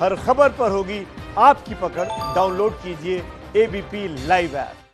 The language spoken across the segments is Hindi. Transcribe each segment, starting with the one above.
हर खबर पर होगी आपकी पकड़। डाउनलोड कीजिए एबीपी लाइव ऐप।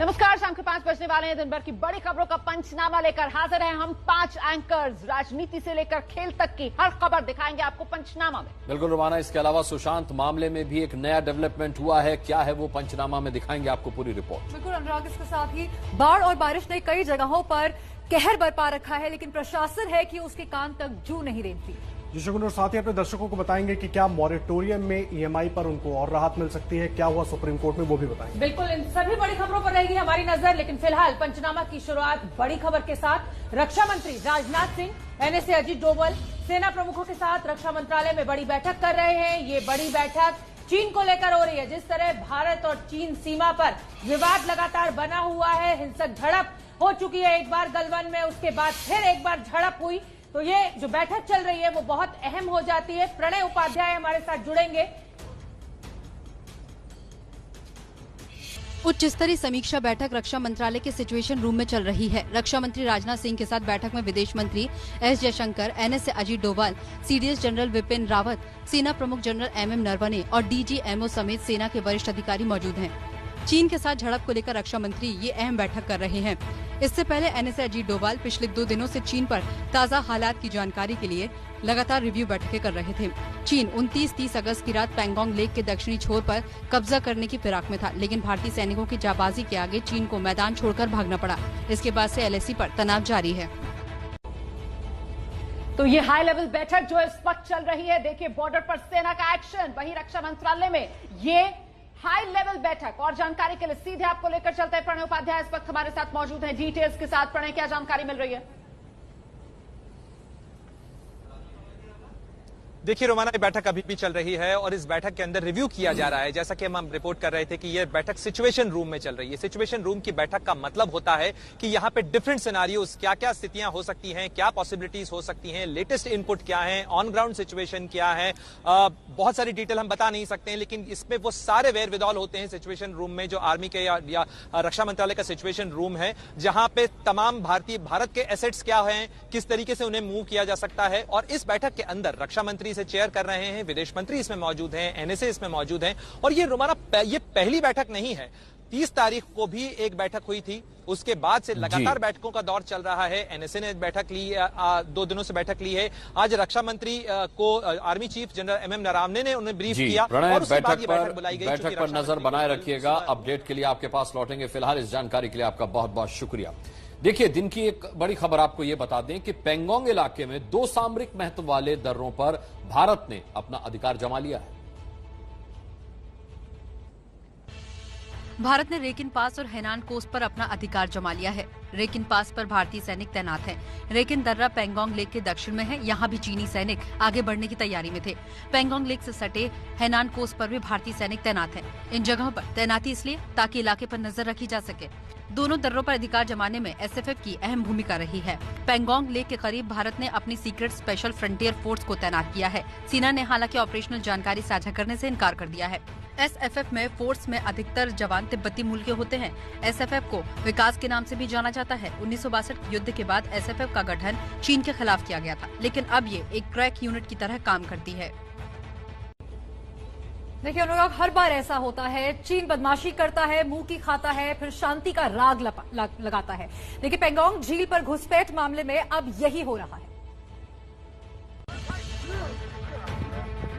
नमस्कार, शाम के 5 बजने वाले हैं। दिन भर की बड़ी खबरों का पंचनामा लेकर हाजिर हैं हम 5 एंकर्स। राजनीति से लेकर खेल तक की हर खबर दिखाएंगे आपको पंचनामा में। बिल्कुल रुमाना, इसके अलावा सुशांत मामले में भी एक नया डेवलपमेंट हुआ है। क्या है वो पंचनामा में दिखाएंगे आपको पूरी रिपोर्ट। बिल्कुल अनुराग, इसके साथ ही बाढ़ और बारिश ने कई जगहों पर कहर बरपा रखा है, लेकिन प्रशासन है कि उसके कान तक जू नहीं रेंगती। जी शगुन, और साथ ही अपने दर्शकों को बताएंगे कि क्या मॉरेटोरियम में ईएमआई पर उनको और राहत मिल सकती है, क्या हुआ सुप्रीम कोर्ट में, वो भी बताएंगे। बिल्कुल, इन सभी बड़ी खबरों पर रहेगी हमारी नजर, लेकिन फिलहाल पंचनामा की शुरुआत बड़ी खबर के साथ। रक्षा मंत्री राजनाथ सिंह, एनएसए अजीत डोभाल सेना प्रमुखों के साथ रक्षा मंत्रालय में बड़ी बैठक कर रहे हैं। ये बड़ी बैठक चीन को लेकर हो रही है। जिस तरह भारत और चीन सीमा पर विवाद लगातार बना हुआ है, हिंसक झड़प हो चुकी है एक बार गलवान में, उसके बाद फिर एक बार झड़प हुई, तो ये जो बैठक चल रही है वो बहुत अहम हो जाती है। प्रणय उपाध्याय हमारे साथ जुड़ेंगे। उच्च स्तरीय समीक्षा बैठक रक्षा मंत्रालय के सिचुएशन रूम में चल रही है। रक्षा मंत्री राजनाथ सिंह के साथ बैठक में विदेश मंत्री S Jaishankar, NSA Ajit Doval, CDS general Vipin Rawat, सेना प्रमुख जनरल एमएम नरवणे और डीजीएमओ समेत सेना के वरिष्ठ अधिकारी मौजूद हैं। चीन के साथ झड़प को लेकर रक्षा मंत्री ये अहम बैठक कर रहे हैं। इससे पहले एनएसए अजीत डोभाल पिछले 2 दिनों से चीन पर ताज़ा हालात की जानकारी के लिए लगातार रिव्यू बैठकें कर रहे थे। चीन 29-30 अगस्त की रात पैंगोंग लेक के दक्षिणी छोर पर कब्जा करने की फिराक में था, लेकिन भारतीय सैनिकों की जाबाजी के आगे चीन को मैदान छोड़कर भागना पड़ा। इसके बाद से एलएसी पर तनाव जारी है। तो ये हाई लेवल बैठक जो इस वक्त चल रही है, देखिए बॉर्डर पर सेना का एक्शन, वहीं रक्षा मंत्रालय में ये हाई लेवल बैठक। और जानकारी के लिए सीधे आपको लेकर चलते हैं। प्रणय उपाध्याय इस वक्त हमारे साथ मौजूद हैं डिटेल्स के साथ। प्रणय, क्या जानकारी मिल रही है? देखिए रोमाना, ये बैठक अभी भी चल रही है और इस बैठक के अंदर रिव्यू किया जा रहा है। जैसा कि हम रिपोर्ट कर रहे थे कि ये बैठक सिचुएशन रूम में चल रही है। सिचुएशन रूम की बैठक का मतलब होता है कि यहाँ पे डिफरेंट सिनेरियोस, क्या क्या स्थितियां हो सकती हैं, क्या पॉसिबिलिटीज हो सकती हैं, लेटेस्ट इनपुट क्या है, ऑन ग्राउंड सिचुएशन क्या है, बहुत सारी डिटेल हम बता नहीं सकते हैं, लेकिन इसमें वो सारे वेर विदौल होते हैं सिचुएशन रूम में, जो आर्मी के या रक्षा मंत्रालय का सिचुएशन रूम है, जहां पे तमाम भारत के एसेट्स क्या हैं, किस तरीके से उन्हें मूव किया जा सकता है। और इस बैठक के अंदर रक्षा मंत्री से चेयर कर रहे हैं, विदेश मंत्री इसमें मौजूद हैं, एनएसए इसमें मौजूद हैं। और ये रोमाना ये पहली बैठक नहीं है। 30 तारीख को भी एक बैठक हुई थी, उसके बाद से लगातार बैठकों का दौर चल रहा है। एनएसए ने बैठक ली, 2 दिनों से बैठक ली है। आज रक्षा मंत्री को army chief general MM Naravane ने उन्हें ब्रीफ किया और उसके बाद ये बैठक बुलाई गई। बैठक पर नजर बनाए रखिएगा। अपडेट के लिए आपके पास लौटेंगे। फिलहाल इस जानकारी के लिए आपका बहुत बहुत शुक्रिया। देखिए, दिन की एक बड़ी खबर आपको यह बता दें कि पैंगोंग इलाके में 2 सामरिक महत्व वाले दर्रों पर भारत ने अपना अधिकार जमा लिया है। भारत ने रेकिन पास और हेनान कोस्ट पर अपना अधिकार जमा लिया है। रेकिन पास पर भारतीय सैनिक तैनात हैं। रेकिन दर्रा पैंगोंग लेक के दक्षिण में है, यहाँ भी चीनी सैनिक आगे बढ़ने की तैयारी में थे। पैंगोंग लेक से सटे हेनान कोस्ट पर भी भारतीय सैनिक तैनात हैं। इन जगहों पर तैनाती इसलिए ताकि इलाके पर नजर रखी जा सके। दोनों दर्रों पर अधिकार जमाने में एसएफएफ की अहम भूमिका रही है। पैंगोंग लेक के करीब भारत ने अपनी सीक्रेट स्पेशल फ्रंटियर फोर्स को तैनात किया है। सेना ने हालांकि ऑपरेशनल जानकारी साझा करने से इनकार कर दिया है। एसएफएफ में फोर्स में अधिकतर जवान तिब्बती मूल के होते हैं। एसएफएफ को विकास के नाम से भी जाना जाता है। 1962 युद्ध के बाद एसएफएफ का गठन चीन के खिलाफ किया गया था, लेकिन अब ये एक क्रैक यूनिट की तरह काम करती है। देखिए अनुराग, हर बार ऐसा होता है, चीन बदमाशी करता है, मुंह की खाता है, फिर शांति का राग लगाता है। देखिए पैंगोंग झील पर घुसपैठ मामले में अब यही हो रहा है।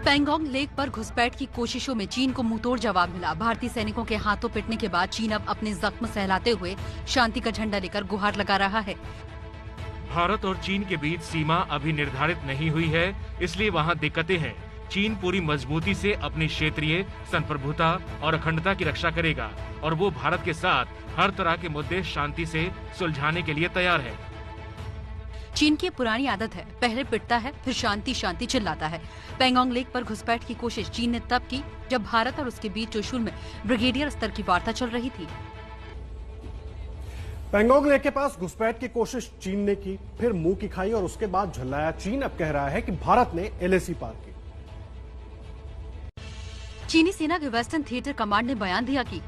पैंगोंग लेक पर घुसपैठ की कोशिशों में चीन को मुंहतोड़ जवाब मिला। भारतीय सैनिकों के हाथों पिटने के बाद चीन अब अपने जख्म सहलाते हुए शांति का झंडा लेकर गुहार लगा रहा है। भारत और चीन के बीच सीमा अभी निर्धारित नहीं हुई है, इसलिए वहाँ दिक्कतें हैं। चीन पूरी मजबूती से अपनी क्षेत्रीय संप्रभुता और अखंडता की रक्षा करेगा और वो भारत के साथ हर तरह के मुद्दे शांति से सुलझाने के लिए तैयार है। चीन की पुरानी आदत है, पहले पिटता है फिर शांति शांति चिल्लाता है। पैंगोंग लेक पर घुसपैठ की कोशिश चीन ने तब की जब भारत और उसके बीच चुशुल में ब्रिगेडियर स्तर की वार्ता चल रही थी। पैंगोंग लेक के पास घुसपैठ की कोशिश चीन ने की, फिर मुंह की खाई और उसके बाद झल्लाया। चीन अब कह रहा है कि भारत ने एलएसी पार की। चीनी सेना के वेस्टर्न थिएटर कमांड ने बयान दिया कि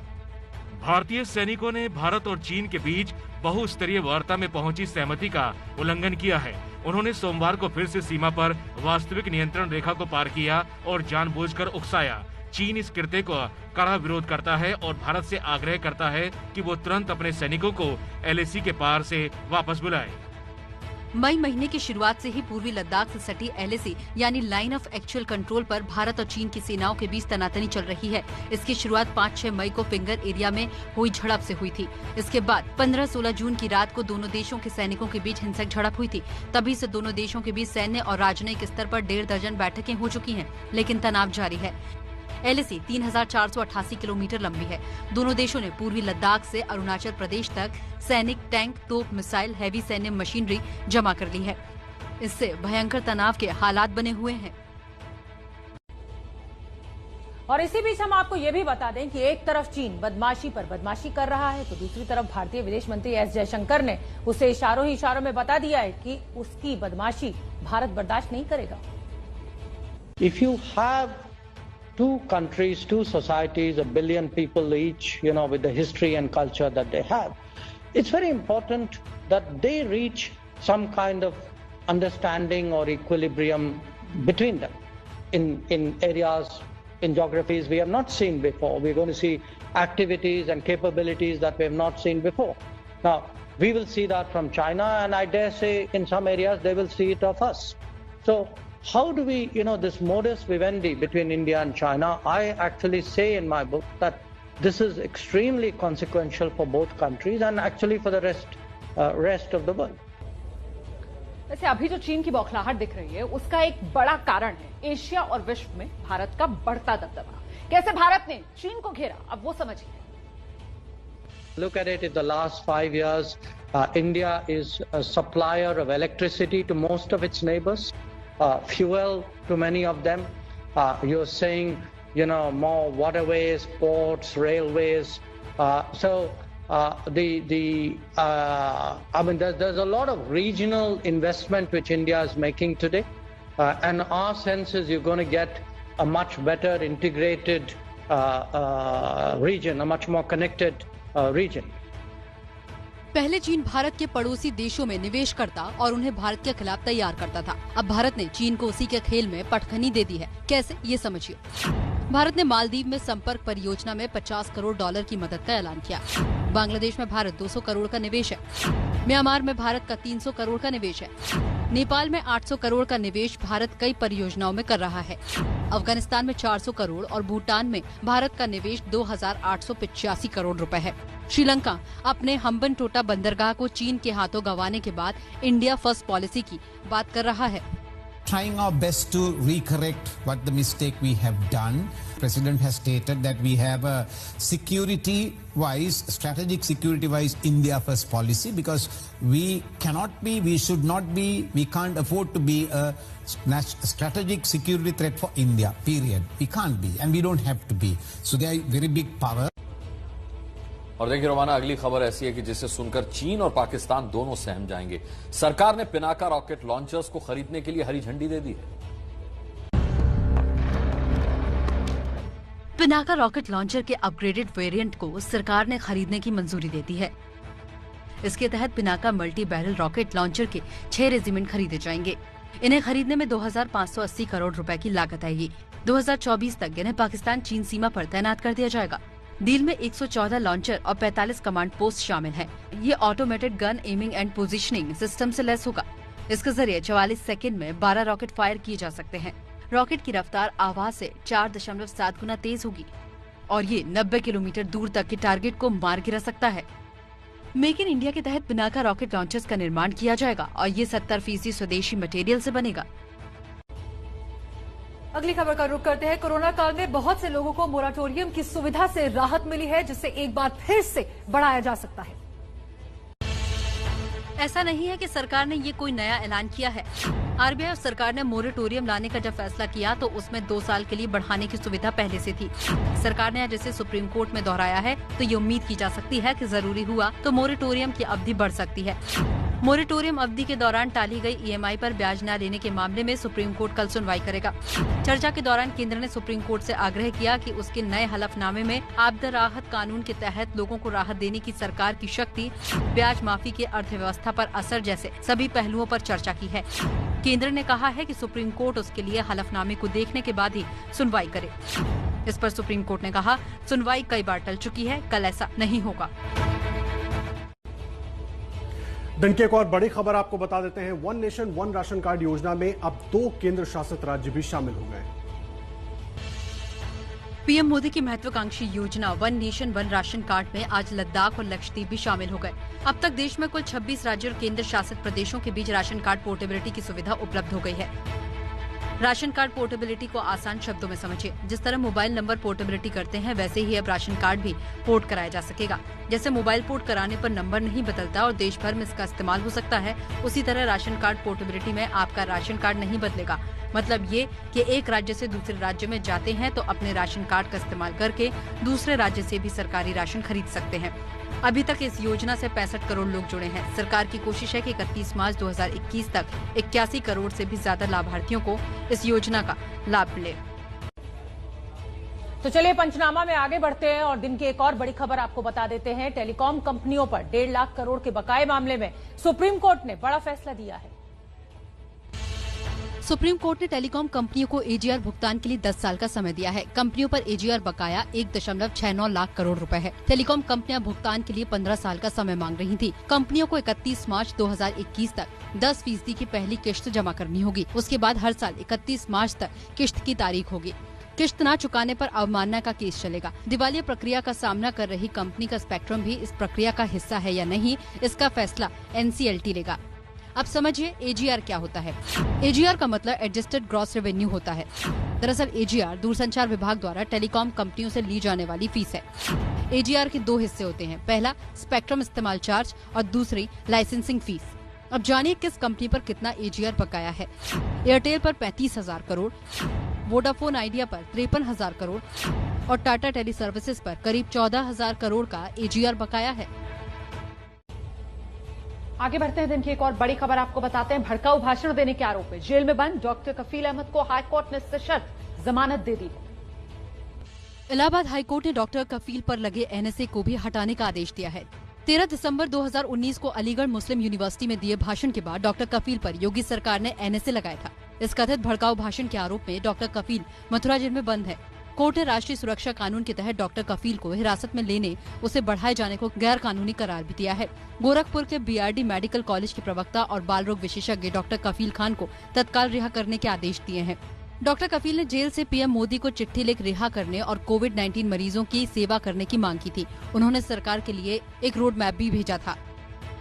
भारतीय सैनिकों ने भारत और चीन के बीच बहुस्तरीय वार्ता में पहुंची सहमति का उल्लंघन किया है। उन्होंने सोमवार को फिर से सीमा पर वास्तविक नियंत्रण रेखा को पार किया और जानबूझकर उकसाया। चीन इस कृत्य का कड़ा विरोध करता है और भारत से आग्रह करता है कि वो तुरंत अपने सैनिकों को LAC के पार से वापस बुलाए। मई महीने की शुरुआत से ही पूर्वी लद्दाख से सटी LAC यानी लाइन ऑफ एक्चुअल कंट्रोल पर भारत और चीन की सेनाओं के बीच तनातनी चल रही है। इसकी शुरुआत 5-6 मई को फिंगर एरिया में हुई झड़प से हुई थी। इसके बाद 15-16 जून की रात को दोनों देशों के सैनिकों के बीच हिंसक झड़प हुई थी। तभी से दोनों देशों के बीच सैन्य और राजनयिक स्तर पर 1.5 दर्जन बैठकें हो चुकी हैं, लेकिन तनाव जारी है। LAC 3488 किलोमीटर लंबी है। दोनों देशों ने पूर्वी लद्दाख से अरुणाचल प्रदेश तक सैनिक, टैंक, तोप, मिसाइल, हैवी सैन्य मशीनरी जमा कर ली है। इससे भयंकर तनाव के हालात बने हुए हैं। और इसी बीच हम आपको ये भी बता दें कि एक तरफ चीन बदमाशी पर बदमाशी कर रहा है, तो दूसरी तरफ भारतीय विदेश मंत्री S जयशंकर ने उसे इशारों ही इशारों में बता दिया है कि उसकी बदमाशी भारत बर्दाश्त नहीं करेगा। If you have two countries, two societies, 1 billion people each, with the history and culture that they have, it's very important that they reach some kind of understanding or equilibrium between them in areas, in geographies we have not seen before. We're going to see activities and capabilities that we have not seen before. Now, we will see that from China, and I dare say in some areas they will see it of us. So, how do we, this modus vivendi between India and China, I actually say in my book that this is extremely consequential for both countries and actually for the rest of the world. वैसे अभी जो चीन की बौखलाहट दिख रही है, उसका एक बड़ा कारण है एशिया और विश्व में भारत का बढ़ता दबदबा। कैसे भारत ने चीन को घेरा, अब वो समझिए। Look at it, in the last 5 years, India is a supplier of electricity to most of its neighbors. Fuel to many of them. You're saying, more waterways, ports, railways. There's a lot of regional investment which India is making today. And our sense is you're going to get a much better integrated region, a much more connected region. पहले चीन भारत के पड़ोसी देशों में निवेश करता और उन्हें भारत के खिलाफ तैयार करता था। अब भारत ने चीन को उसी के खेल में पटखनी दे दी है। कैसे, ये समझिए। भारत ने मालदीव में संपर्क परियोजना में $50 करोड़ की मदद का ऐलान किया। बांग्लादेश में भारत 200 करोड़ का निवेश है। म्यांमार में भारत का 300 करोड़ का निवेश है। नेपाल में 800 करोड़ का निवेश भारत कई परियोजनाओं में कर रहा है। अफगानिस्तान में 400 करोड़ और भूटान में भारत का निवेश 2885 करोड़ रुपए है। श्रीलंका अपने हम्बनटोटा बंदरगाह को चीन के हाथों गंवाने के बाद इंडिया फर्स्ट पॉलिसी की बात कर रहा है। Trying our best to recorrect what the mistake we have done. President has stated that we have a security-wise, strategic security-wise India first policy because we cannot be, we should not be, we can't afford to be a strategic security threat for India, period. We can't be and we don't have to be. So they are very big power. और देखिए रोमाना, अगली खबर ऐसी है कि जिसे सुनकर चीन और पाकिस्तान दोनों सहम जाएंगे। सरकार ने पिनाका रॉकेट लॉन्चर्स को खरीदने के लिए हरी झंडी दे दी है। पिनाका रॉकेट लॉन्चर के अपग्रेडेड वेरिएंट को सरकार ने खरीदने की मंजूरी दे दी है। इसके तहत Pinaka multi barrel rocket launcher के 6 रेजिमेंट खरीदे जाएंगे। इन्हें खरीदने में 2580 करोड़ रुपए की लागत आएगी। 2024 तक इन्हें पाकिस्तान चीन सीमा पर तैनात कर दिया जाएगा। डील में 114 लॉन्चर और 45 कमांड पोस्ट शामिल हैं। ये automated gun aiming and positioning system से लैस होगा। इसके जरिए 44 सेकंड में 12 रॉकेट फायर किए जा सकते हैं। रॉकेट की रफ्तार आवाज से 4.7 गुना तेज होगी और ये 90 किलोमीटर दूर तक के टारगेट को मार गिरा सकता है। मेक इन इंडिया के तहत पिनाका रॉकेट लॉन्चर्स का निर्माण किया जाएगा और ये 70% स्वदेशी मटेरियल से बनेगा। अगली खबर का रुख करते हैं। कोरोना काल में बहुत से लोगों को मोराटोरियम की सुविधा से राहत मिली है, जिसे एक बार फिर से बढ़ाया जा सकता है। ऐसा नहीं है कि सरकार ने ये कोई नया ऐलान किया है। आरबीआई और सरकार ने मोरेटोरियम लाने का जब फैसला किया तो उसमें 2 साल के लिए बढ़ाने की सुविधा पहले से थी। सरकार ने आज इसे सुप्रीम कोर्ट में दोहराया है, तो ये उम्मीद की जा सकती है कि जरूरी हुआ तो मोरेटोरियम की अवधि बढ़ सकती है। मोरेटोरियम अवधि के दौरान टाली गई ईएमआई पर ब्याज न लेने के मामले में सुप्रीम कोर्ट कल सुनवाई करेगा। चर्चा के दौरान केंद्र ने सुप्रीम कोर्ट से आग्रह किया कि उसके नए हलफनामे में आपदा राहत कानून के तहत लोगों को राहत देने की सरकार की शक्ति, ब्याज माफी के अर्थव्यवस्था पर असर जैसे सभी पहलुओं पर चर्चा की है। केंद्र ने कहा है कि सुप्रीम कोर्ट उसके लिए हलफनामे को देखने के बाद ही सुनवाई करे। इस पर सुप्रीम कोर्ट ने कहा, सुनवाई कई बार टल चुकी है, कल ऐसा नहीं होगा। दिन की एक और बड़ी खबर आपको बता देते हैं। One nation one ration card योजना में अब 2 केंद्र शासित राज्य भी शामिल हो गए। पीएम मोदी की महत्वाकांक्षी योजना one nation one ration card में आज लद्दाख और लक्षद्वीप भी शामिल हो गए। अब तक देश में कुल 26 राज्यों और केंद्र शासित प्रदेशों के बीच राशन कार्ड पोर्टेबिलिटी की सुविधा उपलब्ध हो गई है। राशन कार्ड पोर्टेबिलिटी को आसान शब्दों में समझिए। जिस तरह मोबाइल नंबर पोर्टेबिलिटी करते हैं, वैसे ही अब राशन कार्ड भी पोर्ट कराया जा सकेगा। जैसे मोबाइल पोर्ट कराने पर नंबर नहीं बदलता और देश भर में इसका इस्तेमाल हो सकता है, उसी तरह राशन कार्ड पोर्टेबिलिटी में आपका राशन कार्ड नहीं बदलेगा। मतलब ये कि एक राज्य से दूसरे राज्य में जाते हैं तो अपने राशन कार्ड का इस्तेमाल करके दूसरे राज्य से भी सरकारी राशन खरीद सकते हैं। अभी तक इस योजना से 65 करोड़ लोग जुड़े हैं। सरकार की कोशिश है कि 31 मार्च 2021 तक 81 करोड़ से भी ज्यादा लाभार्थियों को इस योजना का लाभ मिले। तो चलिए पंचनामा में आगे बढ़ते हैं और दिन की एक और बड़ी खबर आपको बता देते हैं। टेलीकॉम कंपनियों पर 1.5 लाख करोड़ के बकाये मामले में सुप्रीम कोर्ट ने बड़ा फैसला दिया है। सुप्रीम कोर्ट ने टेलीकॉम कंपनियों को एजीआर भुगतान के लिए 10 साल का समय दिया है। कंपनियों पर एजीआर बकाया 1.69 लाख करोड़ रुपए है। टेलीकॉम कंपनियां भुगतान के लिए 15 साल का समय मांग रही थी। कंपनियों को 31 मार्च 2021 तक 10% की पहली किश्त जमा करनी होगी। उसके बाद हर साल 31 मार्च तक किश्त की तारीख होगी। किश्त न चुकाने पर अवमानना का केस चलेगा। दिवालिया प्रक्रिया का सामना कर रही कंपनी का स्पेक्ट्रम भी इस प्रक्रिया का हिस्सा है या नहीं, इसका फैसला एनसीएलटी लेगा। अब समझिए एजीआर क्या होता है। एजीआर का मतलब एडजस्टेड ग्रॉस रेवेन्यू होता है। दरअसल एजीआर दूरसंचार विभाग द्वारा टेलीकॉम कंपनियों से ली जाने वाली फीस है। एजीआर के 2 हिस्से होते हैं, पहला स्पेक्ट्रम इस्तेमाल चार्ज और दूसरी लाइसेंसिंग फीस। अब जानिए किस कंपनी पर कितना एजीआर बकाया है। एयरटेल पर 35,000 करोड़, वोडाफोन आइडिया पर 53,000 करोड़ और टाटा टेली सर्विसेज पर करीब 14,000 करोड़ का एजीआर बकाया है। आगे बढ़ते हैं। दिन की एक और बड़ी खबर आपको बताते हैं। भड़काऊ भाषण देने के आरोप में जेल में बंद डॉक्टर कफील अहमद को हाईकोर्ट ने सशर्त जमानत दे दी। इलाहाबाद हाईकोर्ट ने डॉक्टर कफील पर लगे एनएसए को भी हटाने का आदेश दिया है। 13 दिसंबर 2019 को अलीगढ़ मुस्लिम यूनिवर्सिटी में दिए भाषण के बाद डॉक्टर कफील पर योगी सरकार ने एनएसए लगाया था। इस कथित भड़काऊ भाषण के आरोप में डॉक्टर कफील मथुरा जेल में बंद है। कोर्ट ने राष्ट्रीय सुरक्षा कानून के तहत डॉक्टर कफील को हिरासत में लेने, उसे बढ़ाए जाने को गैर कानूनी करार भी दिया है। गोरखपुर के बीआरडी मेडिकल कॉलेज के प्रवक्ता और बाल रोग विशेषज्ञ डॉक्टर कफील खान को तत्काल रिहा करने के आदेश दिए हैं। डॉक्टर कफील ने जेल से पीएम मोदी को चिट्ठी लिख रिहा करने और कोविड-19 मरीजों की सेवा करने की मांग की थी। उन्होंने सरकार के लिए एक रोड मैप भी भेजा था।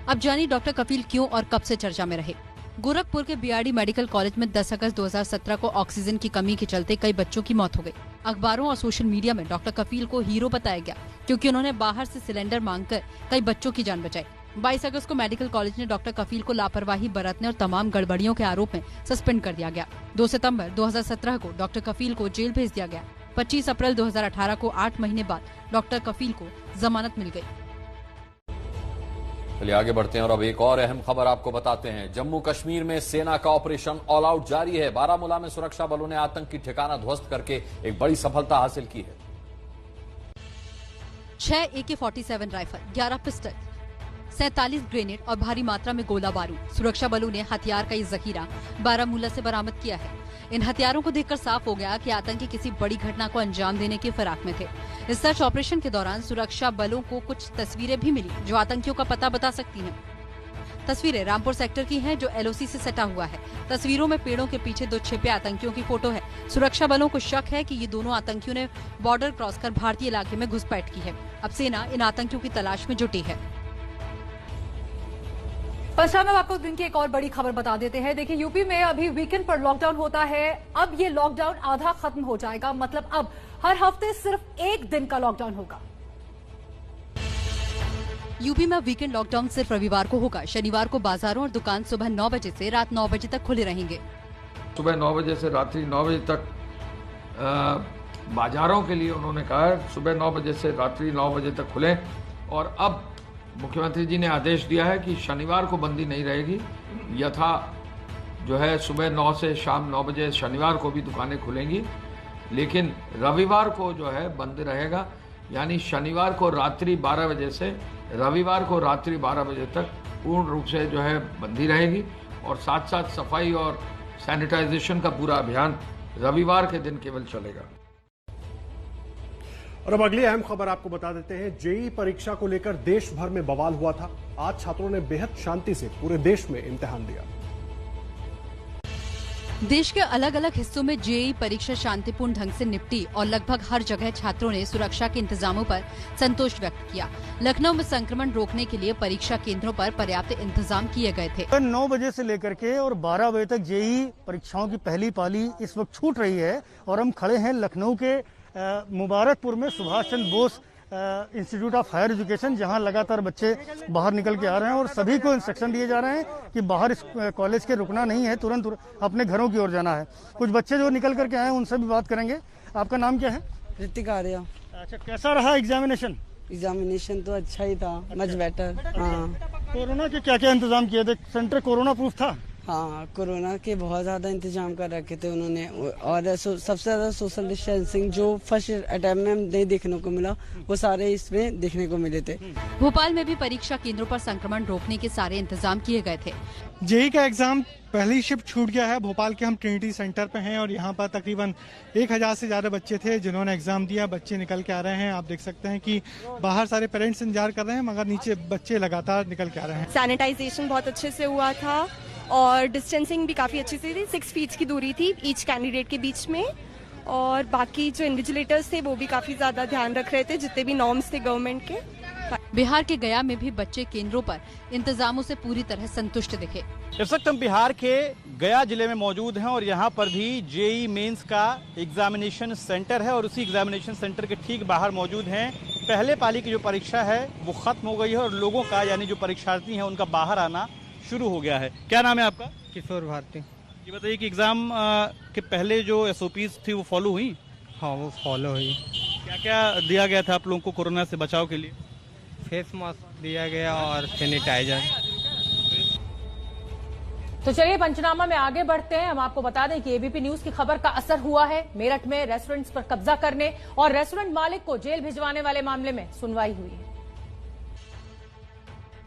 अब जानिए डॉक्टर कफील क्यों और कब से चर्चा में रहे। गोरखपुर के बीआरडी मेडिकल कॉलेज में 10 अगस्त 2017 को ऑक्सीजन की कमी के चलते कई बच्चों की मौत हो गई। अखबारों और सोशल मीडिया में डॉक्टर कफील को हीरो बताया गया क्योंकि उन्होंने बाहर से सिलेंडर मांगकर कई बच्चों की जान बचाई। 22 अगस्त को मेडिकल कॉलेज ने डॉक्टर कफील को लापरवाही बरतने और तमाम गड़बड़ियों के आरोप में सस्पेंड कर दिया गया। 2 सितंबर 2017 को डॉक्टर कफील को जेल भेज दिया गया। 25 अप्रैल 2018 को 8 महीने बाद डॉक्टर कफील को जमानत मिल गई। चलिए आगे बढ़ते हैं और अब एक और अहम खबर आपको बताते हैं। जम्मू कश्मीर में सेना का ऑपरेशन ऑल आउट जारी है। बारामूला में सुरक्षा बलों ने आतंकी ठिकाना ध्वस्त करके एक बड़ी सफलता हासिल की है। 6 AK-47 राइफल, 11 पिस्टल, 47 ग्रेनेड और भारी मात्रा में गोला बारूद। सुरक्षा बलों ने हथियार का ये जखीरा बारामूला से बरामद किया है। इन हथियारों को देखकर साफ हो गया कि आतंकी किसी बड़ी घटना को अंजाम देने की फिराक में थे। इस सर्च ऑपरेशन के दौरान सुरक्षा बलों को कुछ तस्वीरें भी मिली जो आतंकियों का पता बता सकती हैं। तस्वीरें रामपुर सेक्टर की हैं जो एलओसी से सटा हुआ है। तस्वीरों में पेड़ों के पीछे 2 छिपे आतंकियों की फोटो है। सुरक्षा बलों को शक है कि ये दोनों आतंकियों ने बॉर्डर क्रॉस कर भारतीय इलाके में घुसपैठ की है। अब सेना इन आतंकियों की तलाश में जुटी है। पंचनामा में आपको दिन की एक और बड़ी खबर बता देते हैं। देखिए, यूपी में अभी वीकेंड पर लॉकडाउन होता है। अब ये लॉकडाउन आधा खत्म हो जाएगा, मतलब अब हर हफ्ते सिर्फ 1 दिन का लॉकडाउन होगा। यूपी में वीकेंड लॉकडाउन सिर्फ रविवार को होगा। शनिवार को बाजारों और दुकान सुबह 9 बजे से रात 9 बजे तक खुले रहेंगे। सुबह 9 बजे से रात्रि 9 बजे तक बाजारों के लिए उन्होंने कहा है सुबह 9 बजे से रात्रि 9 बजे तक खुले। और अब मुख्यमंत्री जी ने आदेश दिया है कि शनिवार को बंदी नहीं रहेगी, यथा जो है सुबह 9 से शाम 9 बजे शनिवार को भी दुकानें खुलेंगी, लेकिन रविवार को जो है बंद रहेगा। यानी शनिवार को रात्रि 12 बजे से रविवार को रात्रि 12 बजे तक पूर्ण रूप से जो है बंदी रहेगी और साथ साथ सफाई और सैनिटाइजेशन का पूरा अभियान रविवार के दिन केवल चलेगा। और अब अगली अहम खबर आपको बता देते हैं। जेईई परीक्षा को लेकर देश भर में बवाल हुआ था। आज छात्रों ने बेहद शांति से पूरे देश में इम्तिहान दिया। देश के अलग अलग हिस्सों में जेईई परीक्षा शांतिपूर्ण ढंग से निपटी और लगभग हर जगह छात्रों ने सुरक्षा के इंतजामों पर संतोष व्यक्त किया। लखनऊ में संक्रमण रोकने के लिए परीक्षा केंद्रों पर पर्याप्त इंतजाम किए गए थे। 9 बजे से लेकर के और 12 बजे तक जेईई परीक्षाओं की पहली पाली इस वक्त छूट रही है और हम खड़े हैं लखनऊ के मुबारकपुर में Subhash Chandra Bose institute of higher education, जहां लगातार बच्चे बाहर निकल के आ रहे हैं और सभी को इंस्ट्रक्शन दिए जा रहे हैं कि बाहर इस कॉलेज के रुकना नहीं है, तुरंत अपने घरों की ओर जाना है। कुछ बच्चे जो निकल करके आए हैं उनसे भी बात करेंगे। आपका नाम क्या है? ऋतिक आर्या। अच्छा, कैसा रहा एग्जामिनेशन? एग्जामिनेशन तो अच्छा ही था, मच बेटर। हाँ। कोरोना के क्या क्या इंतजाम किए थे? सेंटर कोरोना प्रूफ था? हाँ, कोरोना के बहुत ज्यादा इंतजाम कर रखे थे उन्होंने और सबसे ज्यादा सोशल डिस्टेंसिंग जो फर्स्ट अटेम्प्ट में नहीं देखने को मिला वो सारे इसमें देखने को मिले थे। भोपाल में भी परीक्षा केंद्रों पर संक्रमण रोकने के सारे इंतजाम किए गए थे। जेईई का एग्जाम पहली शिफ्ट छूट गया है। भोपाल के हम ट्रिनिटी सेंटर पे हैं और यहाँ पर तकरीबन 1000 से ज्यादा बच्चे थे जिन्होंने एग्जाम दिया। बच्चे निकल के आ रहे हैं। आप देख सकते हैं कि बाहर सारे पेरेंट्स इंतजार कर रहे हैं मगर नीचे बच्चे लगातार निकल के आ रहे हैं। सैनिटाइजेशन बहुत अच्छे से हुआ था और डिस्टेंसिंग भी काफी अच्छी से थी। 6 फीट की दूरी थी ईच कैंडिडेट के बीच में और बाकी जो इन्विजिलेटर्स थे वो भी काफी ज्यादा ध्यान रख रहे थे, जितने भी नॉर्म्स थे गवर्नमेंट के। बिहार के गया में भी बच्चे केंद्रों पर इंतजामों से पूरी तरह संतुष्ट दिखे। इस वक्त हम बिहार के गया जिले में मौजूद हैं और यहाँ पर भी जेईई मेंस का एग्जामिनेशन सेंटर है और उसी एग्जामिनेशन सेंटर के ठीक बाहर मौजूद हैं। पहले पाली की जो परीक्षा है वो खत्म हो गई है और लोगों का यानी जो परीक्षार्थी हैं उनका बाहर आना शुरू हो गया है। क्या नाम है आपका? किशोर भारती। ये बताइए कि एग्जाम के पहले जो एसओपीज थी वो फॉलो हुई? हाँ, वो फॉलो हुई। क्या क्या दिया गया था आप लोगों को कोरोना से बचाव के लिए? फेस मास्क दिया गया और सैनिटाइजर। तो चलिए पंचनामा में आगे बढ़ते हैं। हम आपको बता दें कि एबीपी न्यूज की खबर का असर हुआ है। मेरठ में रेस्टोरेंट्स पर कब्जा करने और रेस्टोरेंट मालिक को जेल भिजवाने वाले मामले में सुनवाई हुई है।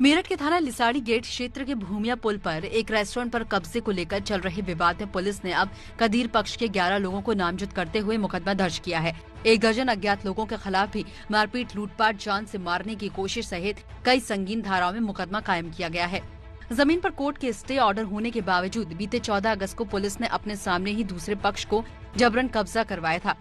मेरठ के थाना लिसाड़ी गेट क्षेत्र के भूमिया पुल पर एक रेस्टोरेंट पर कब्जे को लेकर चल रहे विवाद में पुलिस ने अब कदीर पक्ष के 11 लोगों को नामजद करते हुए मुकदमा दर्ज किया है। 1 दर्जन अज्ञात लोगों के खिलाफ भी मारपीट, लूटपाट, जान से मारने की कोशिश सहित कई संगीन धाराओं में मुकदमा कायम किया गया है। जमीन पर कोर्ट के स्टे ऑर्डर होने के बावजूद बीते 14 अगस्त को पुलिस ने अपने सामने ही दूसरे पक्ष को जबरन कब्जा करवाया था।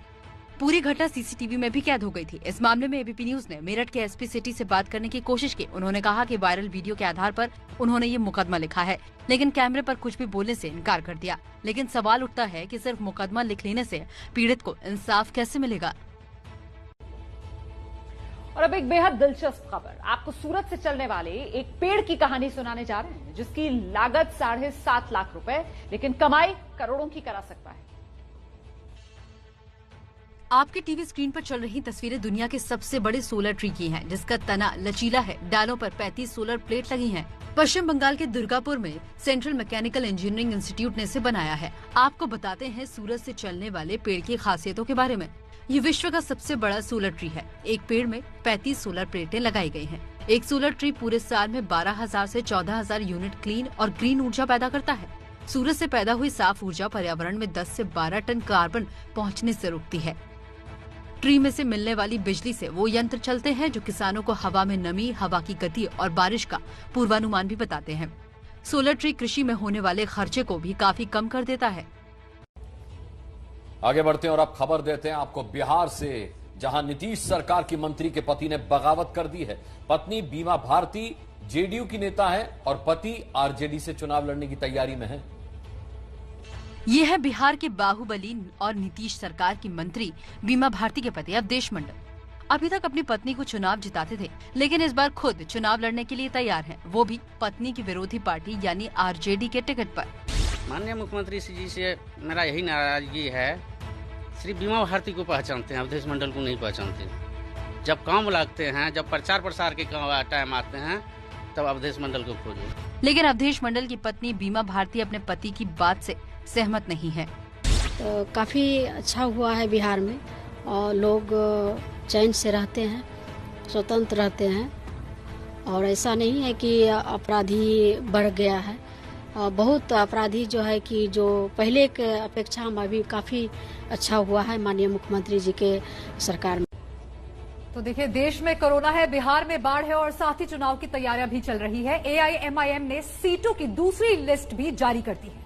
पूरी घटना सीसीटीवी में भी कैद हो गई थी। इस मामले में एबीपी न्यूज ने मेरठ के एसपी सिटी से बात करने की कोशिश की। उन्होंने कहा कि वायरल वीडियो के आधार पर उन्होंने ये मुकदमा लिखा है, लेकिन कैमरे पर कुछ भी बोलने से इनकार कर दिया। लेकिन सवाल उठता है कि सिर्फ मुकदमा लिख लेने से पीड़ित को इंसाफ कैसे मिलेगा। और अब एक बेहद दिलचस्प खबर, आपको सूरत से चलने वाले एक पेड़ की कहानी सुनाने जा रहे हैं जिसकी लागत 7.5 लाख रुपए, लेकिन कमाई करोड़ों की करा सकता है। आपके टीवी स्क्रीन पर चल रही तस्वीरें दुनिया के सबसे बड़े सोलर ट्री की हैं, जिसका तना लचीला है। डालों पर 35 सोलर प्लेट लगी हैं। पश्चिम बंगाल के दुर्गापुर में सेंट्रल मैकेनिकल इंजीनियरिंग इंस्टीट्यूट ने इसे बनाया है। आपको बताते हैं सूरज से चलने वाले पेड़ की खासियतों के बारे में। ये विश्व का सबसे बड़ा सोलर ट्री है। एक पेड़ में 35 सोलर प्लेटें लगाई गई हैं। एक सोलर ट्री पूरे साल में 12,000 से 14,000 यूनिट क्लीन और ग्रीन ऊर्जा पैदा करता है। सूरज से पैदा हुई साफ ऊर्जा पर्यावरण में 10 से 12 टन कार्बन पहुँचने से रोकती है। ट्री में से मिलने वाली बिजली से वो यंत्र चलते हैं जो किसानों को हवा में नमी, हवा की गति और बारिश का पूर्वानुमान भी बताते हैं। सोलर ट्री कृषि में होने वाले खर्चे को भी काफी कम कर देता है। आगे बढ़ते हैं और अब खबर देते हैं आपको बिहार से, जहां नीतीश सरकार की मंत्री के पति ने बगावत कर दी है। पत्नी बीमा भारती जेडीयू की नेता है और पति आरजेडी से चुनाव लड़ने की तैयारी में है। ये है बिहार के बाहुबली और नीतीश सरकार की मंत्री बीमा भारती के पति अवधेश मंडल। अभी तक अपनी पत्नी को चुनाव जिताते थे, लेकिन इस बार खुद चुनाव लड़ने के लिए तैयार हैं, वो भी पत्नी की विरोधी पार्टी यानी आरजेडी के टिकट पर। माननीय मुख्यमंत्री जी से मेरा यही नाराजगी है, श्री बीमा भारती को पहचानते हैं, अवधेश मंडल को नहीं पहचानते। जब काम लगते हैं, जब प्रचार प्रसार के टाइम आते हैं, तब अवधेश मंडल को खोजो। लेकिन अवधेश मंडल की पत्नी बीमा भारती अपने पति की बात से सहमत नहीं है। तो काफी अच्छा हुआ है बिहार में, और लोग चैन से रहते हैं, स्वतंत्र रहते हैं, और ऐसा नहीं है कि अपराधी बढ़ गया है। बहुत अपराधी जो है कि जो पहले के अपेक्षा हम अभी काफी अच्छा हुआ है माननीय मुख्यमंत्री जी के सरकार में। तो देखिए, देश में कोरोना है, बिहार में बाढ़ है और साथ ही चुनाव की तैयारियां भी चल रही है। एआईएमआईएम ने सीटों की दूसरी लिस्ट भी जारी कर दी है।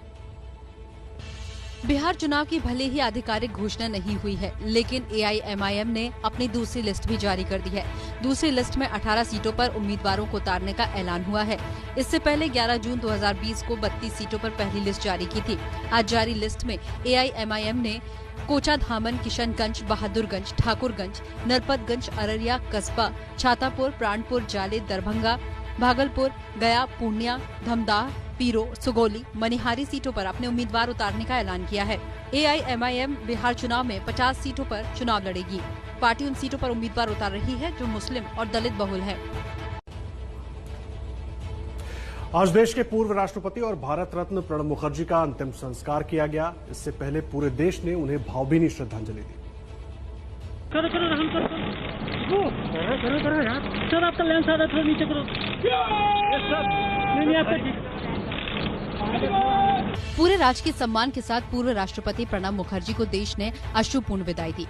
बिहार चुनाव की भले ही आधिकारिक घोषणा नहीं हुई है, लेकिन एआईएमआईएम ने अपनी दूसरी लिस्ट भी जारी कर दी है। दूसरी लिस्ट में 18 सीटों पर उम्मीदवारों को उतारने का ऐलान हुआ है। इससे पहले 11 जून 2020 को 32 सीटों पर पहली लिस्ट जारी की थी। आज जारी लिस्ट में एआईएमआईएम ने कोचाधामन, किशनगंज, बहादुरगंज, ठाकुरगंज, नरपतगंज, अररिया, कस्बा, छातापुर, प्राणपुर, जाले, दरभंगा, भागलपुर, गया, पूर्णिया, धमदाह, पीरो, सुगौली, मनिहारी सीटों पर अपने उम्मीदवार उतारने का ऐलान किया है। एआईएमआईएम बिहार चुनाव में 50 सीटों पर चुनाव लड़ेगी। पार्टी उन सीटों पर उम्मीदवार उतार रही है जो मुस्लिम और दलित बहुल है। आज देश के पूर्व राष्ट्रपति और भारत रत्न प्रणब मुखर्जी का अंतिम संस्कार किया गया। इससे पहले पूरे देश ने उन्हें भावभीनी श्रद्धांजलि दी। करो रहम करो यार, सर आपका लेंस आ रहा है, थोड़ा नीचे करो। पूरे राजकीय सम्मान के साथ पूर्व राष्ट्रपति प्रणब मुखर्जी को देश ने अश्रुपूर्ण विदाई दी।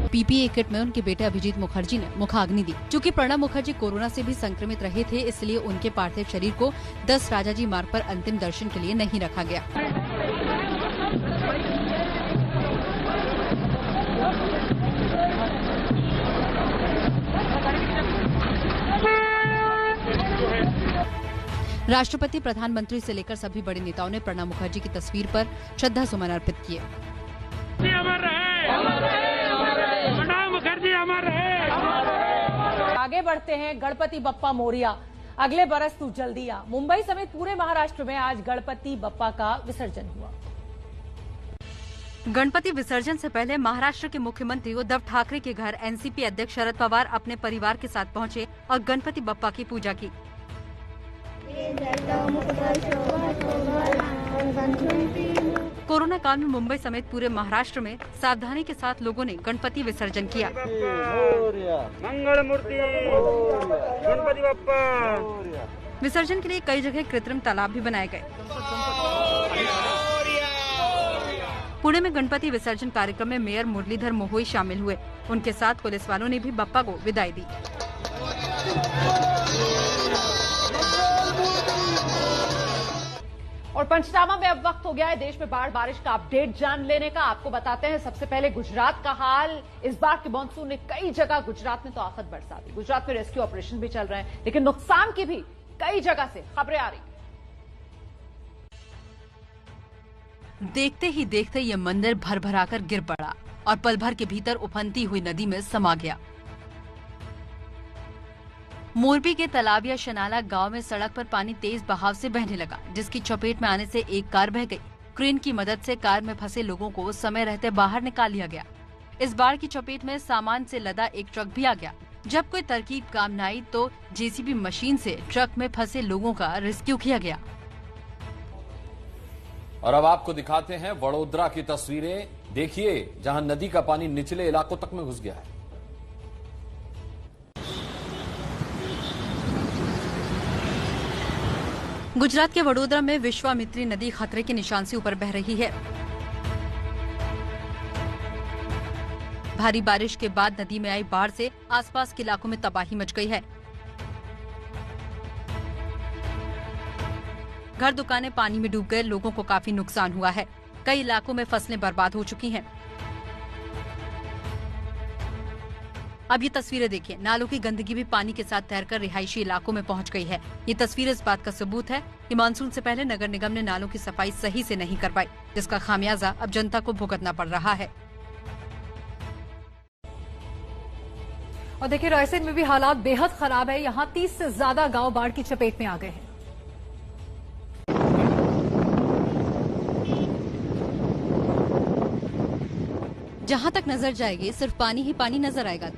पीपीई किट में उनके बेटे अभिजीत मुखर्जी ने मुखाग्नि दी। चूंकि प्रणब मुखर्जी कोरोना से भी संक्रमित रहे थे, इसलिए उनके पार्थिव शरीर को 10 राजाजी मार्ग पर अंतिम दर्शन के लिए नहीं रखा गया। राष्ट्रपति, प्रधानमंत्री से लेकर सभी बड़े नेताओं ने प्रणब मुखर्जी की तस्वीर पर श्रद्धा सुमन अर्पित किए। आगे बढ़ते हैं। गणपति बप्पा मोरिया, अगले बरस तू जल्दी आ। मुंबई समेत पूरे महाराष्ट्र में आज गणपति बप्पा का विसर्जन हुआ। गणपति विसर्जन से पहले महाराष्ट्र के मुख्यमंत्री उद्धव ठाकरे के घर एनसीपी अध्यक्ष शरद पवार अपने परिवार के साथ पहुंचे और गणपति बप्पा की पूजा की। कोरोना काल में मुंबई समेत पूरे महाराष्ट्र में सावधानी के साथ लोगों ने गणपति विसर्जन किया। मंगल मूर्ति गणपति बप्पा। विसर्जन के लिए कई जगह कृत्रिम तालाब भी बनाए गए। पुणे में गणपति विसर्जन कार्यक्रम में मेयर मुरलीधर मोहोई शामिल हुए। उनके साथ पुलिस वालों ने भी बप्पा को विदाई दी। और पंचनामा में अब वक्त हो गया है देश में बाढ़ बारिश का अपडेट जान लेने का। आपको बताते हैं सबसे पहले गुजरात का हाल। इस बार के मानसून ने कई जगह गुजरात में तो आफत बरसा दी। गुजरात में रेस्क्यू ऑपरेशन भी चल रहे हैं, लेकिन नुकसान की भी कई जगह से खबरें आ रही। देखते ही देखते ये मंदिर भर भराकर गिर पड़ा और पल भर के भीतर उफनती हुई नदी में समा गया। मोरबी के तलाबिया शनाला गांव में सड़क पर पानी तेज बहाव से बहने लगा, जिसकी चपेट में आने से एक कार बह गई। क्रेन की मदद से कार में फंसे लोगों को समय रहते बाहर निकाल लिया गया। इस बाढ़ की चपेट में सामान से लदा एक ट्रक भी आ गया। जब कोई तरकीब काम न आई तो जेसीबी मशीन से ट्रक में फंसे लोगों का रेस्क्यू किया गया। और अब आपको दिखाते हैं वडोदरा की तस्वीरें। देखिए, जहां नदी का पानी निचले इलाकों तक में घुस गया है। गुजरात के वडोदरा में विश्वामित्री नदी खतरे के निशान से ऊपर बह रही है। भारी बारिश के बाद नदी में आई बाढ़ से आसपास के इलाकों में तबाही मच गई है। घर दुकानें पानी में डूब गए, लोगों को काफी नुकसान हुआ है। कई इलाकों में फसलें बर्बाद हो चुकी हैं। अब ये तस्वीरें देखिए, नालों की गंदगी भी पानी के साथ तैरकर रिहायशी इलाकों में पहुंच गई है। ये तस्वीर इस बात का सबूत है कि मानसून से पहले नगर निगम ने नालों की सफाई सही से नहीं कर पाई, जिसका खामियाजा अब जनता को भुगतना पड़ रहा है। और देखिए, रायसेन में भी हालात बेहद खराब है। यहाँ 30 से ज्यादा गांव बाढ़ की चपेट में आ गए हैं। जहां तक नजर जाएगी सिर्फ पानी ही पानी नजर आएगा।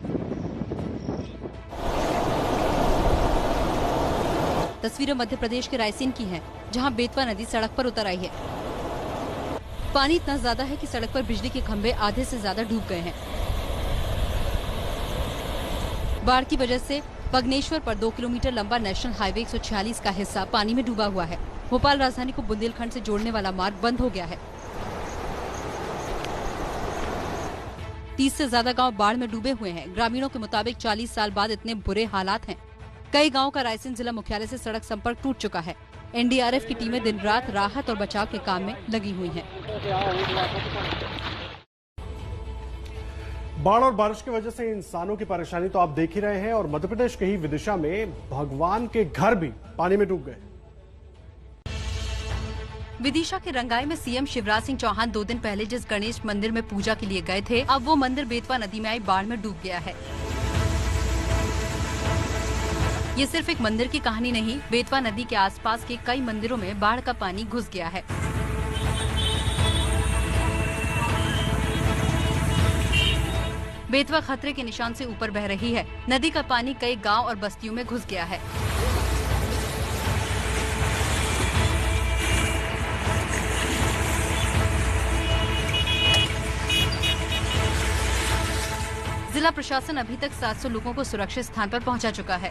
तस्वीरें मध्य प्रदेश के रायसेन की हैं, जहां बेतवा नदी सड़क पर उतर आई है। पानी इतना ज्यादा है कि सड़क पर बिजली के खंभे आधे से ज्यादा डूब गए हैं। बाढ़ की वजह से बगनेश्वर पर 2 किलोमीटर लंबा नेशनल हाईवे 146 का हिस्सा पानी में डूबा हुआ है। भोपाल राजधानी को बुंदेलखंड से जोड़ने वाला मार्ग बंद हो गया है। 30 से ज्यादा गांव बाढ़ में डूबे हुए हैं। ग्रामीणों के मुताबिक 40 साल बाद इतने बुरे हालात हैं। कई गांवों का रायसेन जिला मुख्यालय से सड़क संपर्क टूट चुका है। एनडीआरएफ की टीमें दिन रात राहत और बचाव के काम में लगी हुई हैं। बाढ़ और बारिश की वजह से इंसानों की परेशानी तो आप देख ही रहे हैं, और मध्य प्रदेश के ही विदिशा में भगवान के घर भी पानी में डूब गए। विदिशा के रंगाई में सीएम शिवराज सिंह चौहान 2 दिन पहले जिस गणेश मंदिर में पूजा के लिए गए थे, अब वो मंदिर बेतवा नदी में आई बाढ़ में डूब गया है। ये सिर्फ एक मंदिर की कहानी नहीं, बेतवा नदी के आसपास के कई मंदिरों में बाढ़ का पानी घुस गया है। बेतवा खतरे के निशान से ऊपर बह रही है। नदी का पानी कई गांव और बस्तियों में घुस गया है। जिला प्रशासन अभी तक 700 लोगों को सुरक्षित स्थान पर पहुंचा चुका है।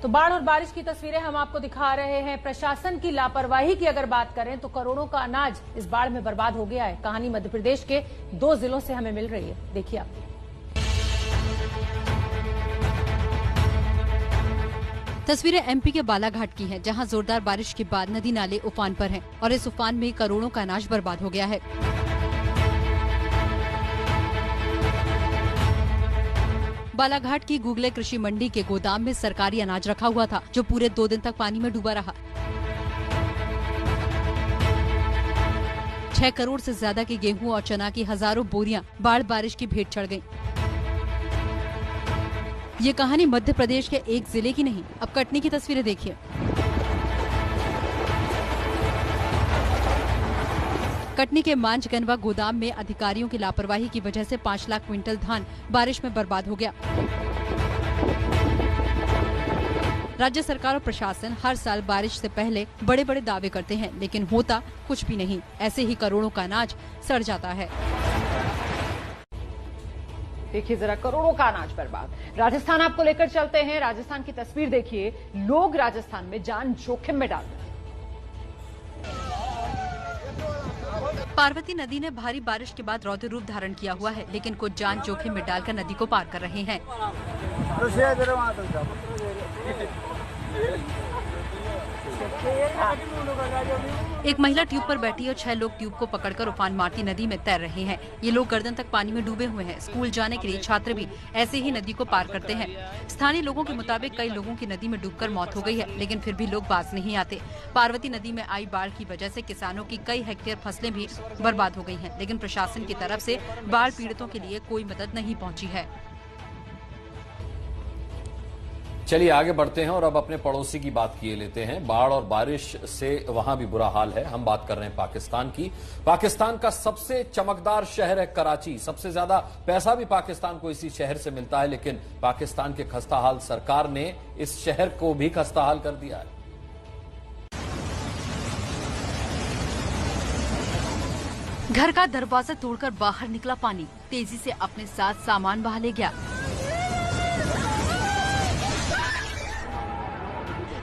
तो बाढ़ और बारिश की तस्वीरें हम आपको दिखा रहे हैं। प्रशासन की लापरवाही की अगर बात करें तो करोड़ों का अनाज इस बाढ़ में बर्बाद हो गया है। कहानी मध्य प्रदेश के 2 जिलों से हमें मिल रही है, देखिए आप। तस्वीरें एमपी के बालाघाट की हैं, जहां जोरदार बारिश के बाद नदी नाले उफान पर हैं और इस उफान में करोड़ों का अनाज बर्बाद हो गया है। बालाघाट की गुगले कृषि मंडी के गोदाम में सरकारी अनाज रखा हुआ था, जो पूरे 2 दिन तक पानी में डूबा रहा। 6 करोड़ से ज्यादा के गेहूं और चना की हजारों बोरियां बाढ़ बारिश की भेंट चढ़ गईं। ये कहानी मध्य प्रदेश के एक जिले की नहीं, अब कटनी की तस्वीरें देखिए। कटनी के मांझगनवा गोदाम में अधिकारियों की लापरवाही की वजह से 5 लाख क्विंटल धान बारिश में बर्बाद हो गया। राज्य सरकार और प्रशासन हर साल बारिश से पहले बड़े बड़े दावे करते हैं, लेकिन होता कुछ भी नहीं। ऐसे ही करोड़ों का अनाज सड़ जाता है। देखिए जरा, करोड़ों का अनाज बर्बाद। राजस्थान आपको लेकर चलते हैं। राजस्थान की तस्वीर देखिए। लोग राजस्थान में जान जोखिम में डाल रहे हैं। पार्वती नदी ने भारी बारिश के बाद रौद्र रूप धारण किया हुआ है, लेकिन कुछ जान जोखिम में डालकर नदी को पार कर रहे हैं। एक महिला ट्यूब पर बैठी और 6 लोग ट्यूब को पकड़कर उफान मारती नदी में तैर रहे हैं। ये लोग गर्दन तक पानी में डूबे हुए हैं। स्कूल जाने के लिए छात्र भी ऐसे ही नदी को पार करते हैं। स्थानीय लोगों के मुताबिक कई लोगों की नदी में डूबकर मौत हो गई है, लेकिन फिर भी लोग बाज नहीं आते। पार्वती नदी में आई बाढ़ की वजह से किसानों की कई हेक्टेयर फसलें भी बर्बाद हो गई हैं, लेकिन प्रशासन की तरफ से बाढ़ पीड़ितों के लिए कोई मदद नहीं पहुंची है। चलिए आगे बढ़ते हैं और अब अपने पड़ोसी की बात किए लेते हैं। बाढ़ और बारिश से वहां भी बुरा हाल है। हम बात कर रहे हैं पाकिस्तान की। पाकिस्तान का सबसे चमकदार शहर है कराची। सबसे ज्यादा पैसा भी पाकिस्तान को इसी शहर से मिलता है, लेकिन पाकिस्तान के खस्ताहाल सरकार ने इस शहर को भी खस्ताहाल कर दिया है। घर का दरवाजा तोड़कर बाहर निकला पानी, तेजी से अपने साथ सामान बहा ले गया।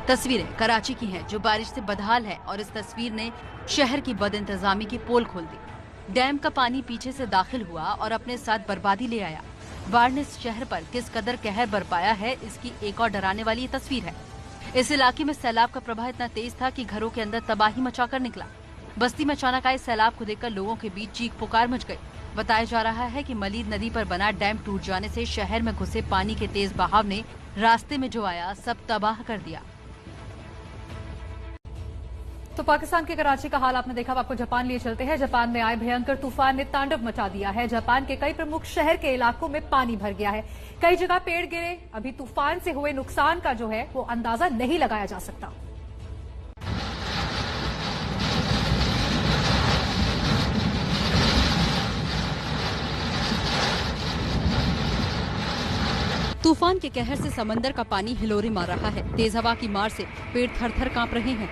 तस्वीरें कराची की हैं, जो बारिश से बदहाल है, और इस तस्वीर ने शहर की बदइंतजामी की पोल खोल दी। डैम का पानी पीछे से दाखिल हुआ और अपने साथ बर्बादी ले आया। बाढ़ ने शहर पर किस कदर कहर बरपाया है, इसकी एक और डराने वाली तस्वीर है। इस इलाके में सैलाब का प्रवाह इतना तेज था कि घरों के अंदर तबाही मचाकर निकला। बस्ती में अचानक आए सैलाब को देखकर लोगों के बीच चीख पुकार मच गई। बताया जा रहा है कि मलीद नदी पर बना डैम टूट जाने से शहर में घुसे पानी के तेज बहाव ने रास्ते में जो आया सब तबाह कर दिया। तो पाकिस्तान के कराची का हाल आपने देखा। अब आपको जापान लिए चलते हैं। जापान में आए भयंकर तूफान ने तांडव मचा दिया है। जापान के कई प्रमुख शहर के इलाकों में पानी भर गया है। कई जगह पेड़ गिरे। अभी तूफान से हुए नुकसान का जो है वो अंदाजा नहीं लगाया जा सकता। तूफान के कहर से समंदर का पानी हिलोरे मार रहा है। तेज हवा की मार से पेड़ थर-थर कांप रहे हैं।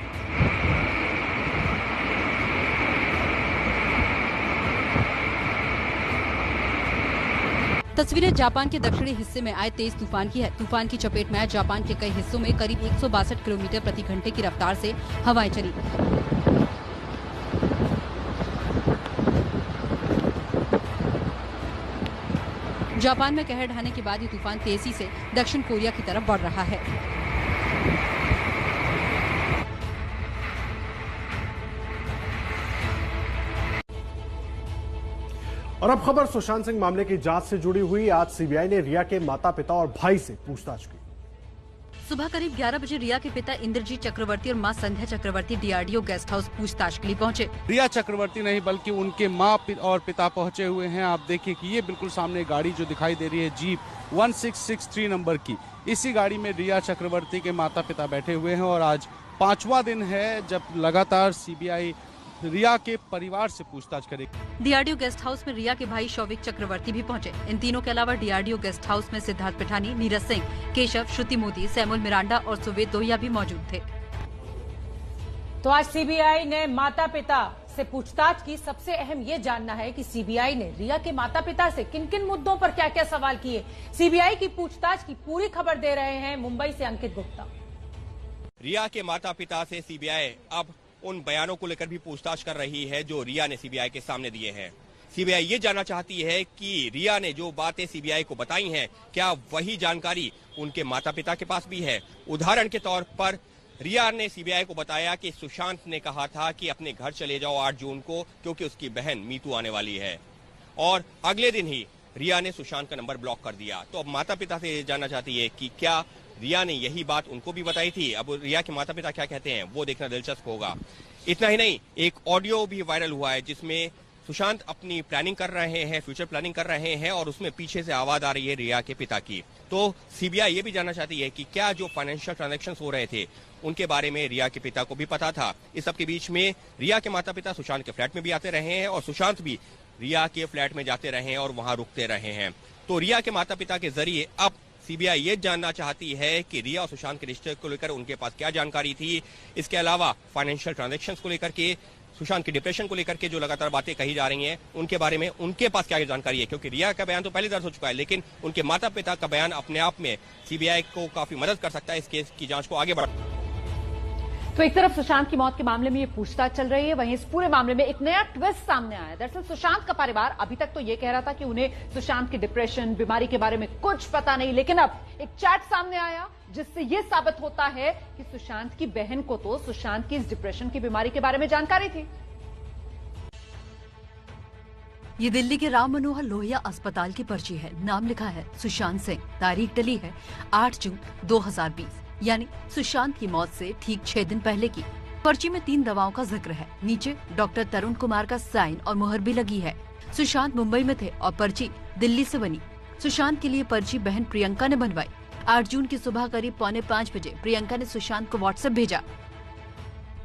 तस्वीरें जापान के दक्षिणी हिस्से में आए तेज तूफान की है। तूफान की चपेट में आए जापान के कई हिस्सों में करीब 162 किलोमीटर प्रति घंटे की रफ्तार से हवाएं चली। जापान में कहर ढाने के बाद ये तूफान तेजी से दक्षिण कोरिया की तरफ बढ़ रहा है। और अब खबर सुशांत सिंह मामले की जांच से जुड़ी हुई। आज सीबीआई ने रिया के माता पिता और भाई से पूछताछ की। सुबह करीब 11 बजे रिया के पिता इंद्रजीत चक्रवर्ती और मां संध्या चक्रवर्ती डीआरडीओ गेस्ट हाउस पूछताछ के लिए पहुंचे। रिया चक्रवर्ती नहीं बल्कि उनके मां और पिता पहुंचे हुए हैं। आप देखिए कि ये बिल्कुल सामने गाड़ी जो दिखाई दे रही है जीप 1663 नंबर की, इसी गाड़ी में रिया चक्रवर्ती के माता पिता बैठे हुए हैं। और आज 5वां दिन है जब लगातार सीबीआई रिया के परिवार से पूछताछ करेगी। डीआरडीओ गेस्ट हाउस में रिया के भाई शौविक चक्रवर्ती भी पहुंचे। इन तीनों के अलावा डीआरडीओ गेस्ट हाउस में सिद्धार्थ पिठानी, नीरज सिंह, केशव, श्रुति मोदी, सैमुअल मिरांडा और सुवेद दोहिया भी मौजूद थे। तो आज सीबीआई ने माता पिता से पूछताछ की। सबसे अहम ये जानना है कि सीबीआई ने रिया के माता पिता से किन किन मुद्दों पर क्या क्या सवाल किए। सीबीआई की पूछताछ की पूरी खबर दे रहे हैं मुंबई से अंकित गुप्ता। रिया के माता पिता से सीबीआई अब उन बयानों को लेकर भी पूछताछ कर रही है जो रिया ने सीबीआई के सामने दिए हैं। सीबीआई ये जानना चाहती है कि रिया ने जो बातें सीबीआई को बताई हैं, क्या वही जानकारी उनके माता पिता के पास भी है। उदाहरण के तौर पर रिया ने सीबीआई को बताया कि सुशांत ने कहा था कि अपने घर चले जाओ 8 जून को, क्योंकि उसकी बहन मीतू आने वाली है, और अगले दिन ही रिया ने सुशांत का नंबर ब्लॉक कर दिया। तो अब माता पिता से ये जानना चाहती है कि क्या रिया ने यही बात उनको भी बताई थी। अब रिया के माता पिता क्या कहते हैं वो देखना दिलचस्प होगा। इतना ही नहीं, एक ऑडियो भी वायरल हुआ है जिसमें सुशांत अपनी प्लानिंग कर रहे हैं, फ्यूचर प्लानिंग कर रहे हैं, और उसमें पीछे से आवाज आ रही है रिया के पिता की। तो सीबीआई ये भी जानना चाहती है कि क्या जो फाइनेंशियल ट्रांजैक्शंस हो रहे थे उनके बारे में रिया के पिता को भी पता था। इस सब के बीच में रिया के माता पिता सुशांत के फ्लैट में भी आते रहे हैं और सुशांत भी रिया के फ्लैट में जाते रहे हैं और वहां रुकते रहे हैं। तो रिया के माता पिता के जरिए अब सीबीआई ये जानना चाहती है कि रिया और सुशांत के रिश्ते को लेकर उनके पास क्या जानकारी थी। इसके अलावा फाइनेंशियल ट्रांजैक्शंस को लेकर के, सुशांत के डिप्रेशन को लेकर के जो लगातार बातें कही जा रही हैं उनके बारे में उनके पास क्या जानकारी है। क्योंकि रिया का बयान तो पहले दर्ज हो चुका है, लेकिन उनके माता पिता का बयान अपने आप में सीबीआई को काफी मदद कर सकता है इस केस की जांच को आगे बढ़ा। तो एक तरफ सुशांत की मौत के मामले में ये पूछताछ चल रही है, वहीं इस पूरे मामले में एक नया ट्विस्ट सामने आया है। दरअसल सुशांत का परिवार अभी तक तो ये कह रहा था कि उन्हें सुशांत की डिप्रेशन, बीमारी के बारे में कुछ पता नहीं, लेकिन अब एक चैट सामने आया जिससे ये साबित होता है कि सुशांत की बहन को तो सुशांत की इस डिप्रेशन की बीमारी के बारे में जानकारी थी। ये दिल्ली के राम मनोहर लोहिया अस्पताल की पर्ची है। नाम लिखा है सुशांत सिंह। तारीख डली है 8 जून 2020, यानी सुशांत की मौत से ठीक 6 दिन पहले की। पर्ची में 3 दवाओं का जिक्र है। नीचे डॉक्टर तरुण कुमार का साइन और मुहर भी लगी है। सुशांत मुंबई में थे और पर्ची दिल्ली से बनी। सुशांत के लिए पर्ची बहन प्रियंका ने बनवाई। 8 जून की सुबह करीब 4:45 बजे प्रियंका ने सुशांत को व्हाट्सएप भेजा।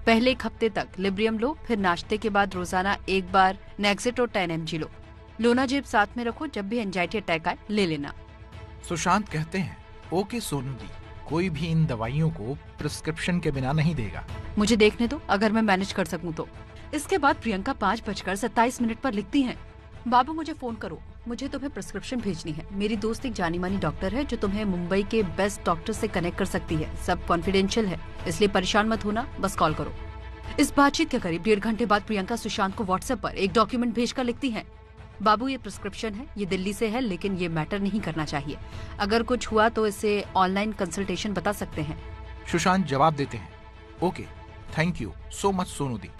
पहले एक हफ्ते तक लिब्रियम लो, फिर नाश्ते के बाद रोजाना एक बार नेक्सेटो 10 mg लो। लोना जेब साथ में रखो, जब भी एंजाइटी अटैक आए ले लेना। सुशांत कहते हैं, ओके सोनू दी, कोई भी इन दवाइयों को प्रिस्क्रिप्शन के बिना नहीं देगा। मुझे देखने दो, अगर मैं मैनेज कर सकूं तो। इसके बाद प्रियंका 5:27 पर लिखती हैं, बाबू मुझे फोन करो, मुझे तुम्हें प्रिस्क्रिप्शन भेजनी है। मेरी दोस्त एक जानी मानी डॉक्टर है जो तुम्हें मुंबई के बेस्ट डॉक्टर से कनेक्ट कर सकती है। सब कॉन्फिडेंशियल है, इसलिए परेशान मत होना, बस कॉल करो। इस बातचीत के करीब 1.5 घंटे बाद प्रियंका सुशांत को व्हाट्सएप पर एक डॉक्यूमेंट भेजकर लिखती है, बाबू ये प्रिस्क्रिप्शन है, ये दिल्ली से है, लेकिन ये मैटर नहीं करना चाहिए। अगर कुछ हुआ तो इसे ऑनलाइन कंसल्टेशन बता सकते हैं। सुशांत जवाब देते हैं, okay, thank you so much Sonu di.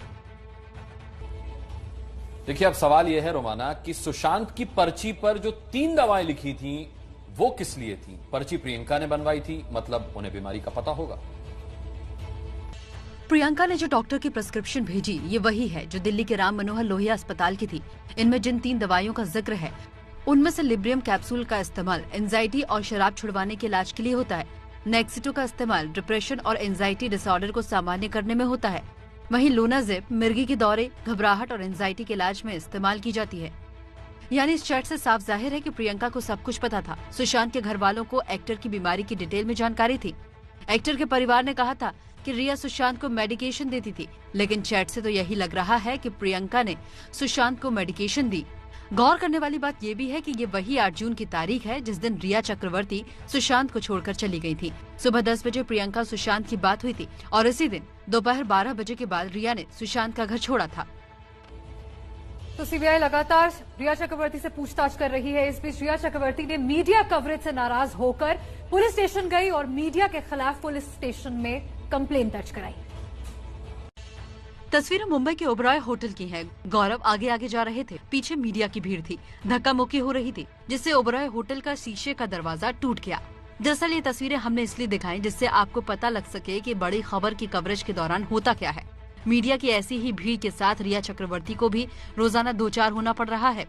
देखिए अब सवाल यह है रोमाना कि सुशांत की पर्ची पर जो 3 दवाएं लिखी थी वो किस लिए थी। पर्ची प्रियंका ने बनवाई थी, मतलब उन्हें बीमारी का पता होगा। प्रियंका ने जो डॉक्टर की प्रिस्क्रिप्शन भेजी ये वही है जो दिल्ली के राम मनोहर लोहिया अस्पताल की थी। इनमें जिन 3 दवाइयों का जिक्र है उनमें से लिब्रियम कैप्सूल का इस्तेमाल एंजाइटी और शराब छुड़वाने के इलाज के लिए होता है। नेक्सिटो का इस्तेमाल डिप्रेशन और एंजाइटी डिसऑर्डर को सामान्य करने में होता है। वहीं लोनाजेब मिर्गी के दौरे, घबराहट और एंजाइटी के इलाज में इस्तेमाल की जाती है। यानी इस चैट से साफ जाहिर है कि प्रियंका को सब कुछ पता था। सुशांत के घर वालों को एक्टर की बीमारी की डिटेल में जानकारी थी। एक्टर के परिवार ने कहा था कि रिया सुशांत को मेडिकेशन देती थी, लेकिन चैट से तो यही लग रहा है कि प्रियंका ने सुशांत को मेडिकेशन दी। गौर करने वाली बात ये भी है कि ये वही 8 जून की तारीख है जिस दिन रिया चक्रवर्ती सुशांत को छोड़कर चली गई थी। सुबह 10 बजे प्रियंका सुशांत की बात हुई थी और इसी दिन दोपहर 12 बजे के बाद रिया ने सुशांत का घर छोड़ा था। तो सीबीआई लगातार रिया चक्रवर्ती से पूछताछ कर रही है। इस बीच रिया चक्रवर्ती ने मीडिया कवरेज से नाराज होकर पुलिस स्टेशन गई और मीडिया के खिलाफ पुलिस स्टेशन में कंप्लेंट दर्ज कराई। तस्वीरें मुंबई के ओबरॉय होटल की हैं। गौरव आगे आगे जा रहे थे, पीछे मीडिया की भीड़ थी, धक्का मुक्की हो रही थी, जिससे ओबरॉय होटल का शीशे का दरवाजा टूट गया। दरअसल ये तस्वीरें हमने इसलिए दिखाई जिससे आपको पता लग सके कि बड़ी खबर की कवरेज के दौरान होता क्या है। मीडिया की ऐसी ही भीड़ के साथ रिया चक्रवर्ती को भी रोजाना 2-4 होना पड़ रहा है।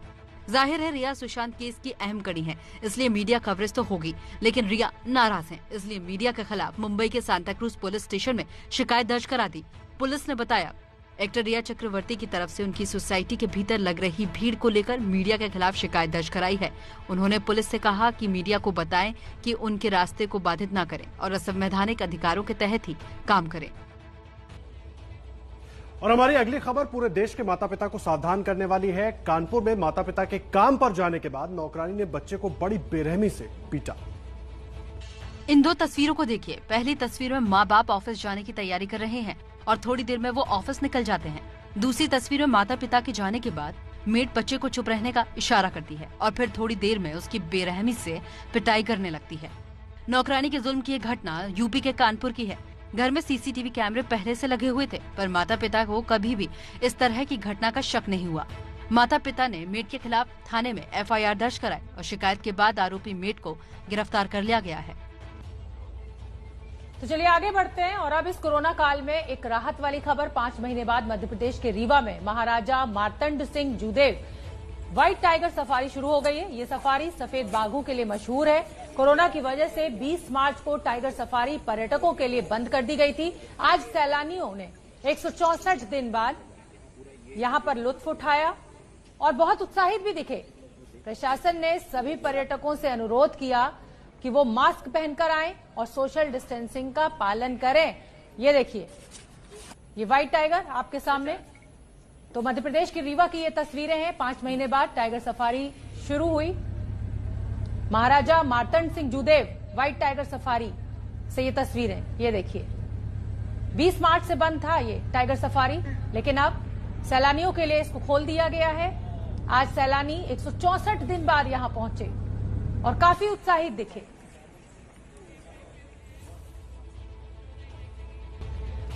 जाहिर है रिया सुशांत केस की अहम कड़ी है, इसलिए मीडिया कवरेज तो होगी, लेकिन रिया नाराज है, इसलिए मीडिया के खिलाफ मुंबई के सांता क्रूज पुलिस स्टेशन में शिकायत दर्ज करा दी। पुलिस ने बताया एक्टर रिया चक्रवर्ती की तरफ से उनकी सोसाइटी के भीतर लग रही भीड़ को लेकर मीडिया के खिलाफ शिकायत दर्ज कराई है। उन्होंने पुलिस से कहा कि मीडिया को बताएं कि उनके रास्ते को बाधित न करें और संवैधानिक अधिकारों के तहत ही काम करें। और हमारी अगली खबर पूरे देश के माता पिता को सावधान करने वाली है। कानपुर में माता पिता के काम पर जाने के बाद नौकरानी ने बच्चे को बड़ी बेरहमी से पीटा। इन 2 तस्वीरों को देखिए। पहली तस्वीर में माँ बाप ऑफिस जाने की तैयारी कर रहे हैं और थोड़ी देर में वो ऑफिस निकल जाते हैं। दूसरी तस्वीर में माता पिता के जाने के बाद मेड बच्चे को चुप रहने का इशारा करती है और फिर थोड़ी देर में उसकी बेरहमी से पिटाई करने लगती है। नौकरानी के जुल्म की ये घटना यूपी के कानपुर की है। घर में सीसीटीवी कैमरे पहले से लगे हुए थे, पर माता पिता को कभी भी इस तरह की घटना का शक नहीं हुआ। माता पिता ने मेड के खिलाफ थाने में FIR दर्ज कराई और शिकायत के बाद आरोपी मेड को गिरफ्तार कर लिया गया है। तो चलिए आगे बढ़ते हैं और अब इस कोरोना काल में एक राहत वाली खबर। 5 महीने बाद मध्य प्रदेश के रीवा में Maharaja Martand Singh Judev white tiger safari शुरू हो गई है। ये सफारी सफेद बाघों के लिए मशहूर है। कोरोना की वजह से 20 मार्च को टाइगर सफारी पर्यटकों के लिए बंद कर दी गई थी। आज सैलानियों ने 164 दिन बाद यहां पर लुत्फ उठाया और बहुत उत्साहित भी दिखे। प्रशासन ने सभी पर्यटकों से अनुरोध किया कि वो मास्क पहनकर आएं और सोशल डिस्टेंसिंग का पालन करें। ये देखिए, ये व्हाइट टाइगर आपके सामने। तो मध्य प्रदेश की रीवा की ये तस्वीरें हैं। 5 महीने बाद टाइगर सफारी शुरू हुई। Maharaja Martand Singh Judev white tiger safari से ये तस्वीरें, ये देखिए। 20 मार्च से बंद था ये टाइगर सफारी, लेकिन अब सैलानियों के लिए इसको खोल दिया गया है। आज सैलानी 164 दिन बाद यहां पहुंचे और काफी उत्साहित दिखे।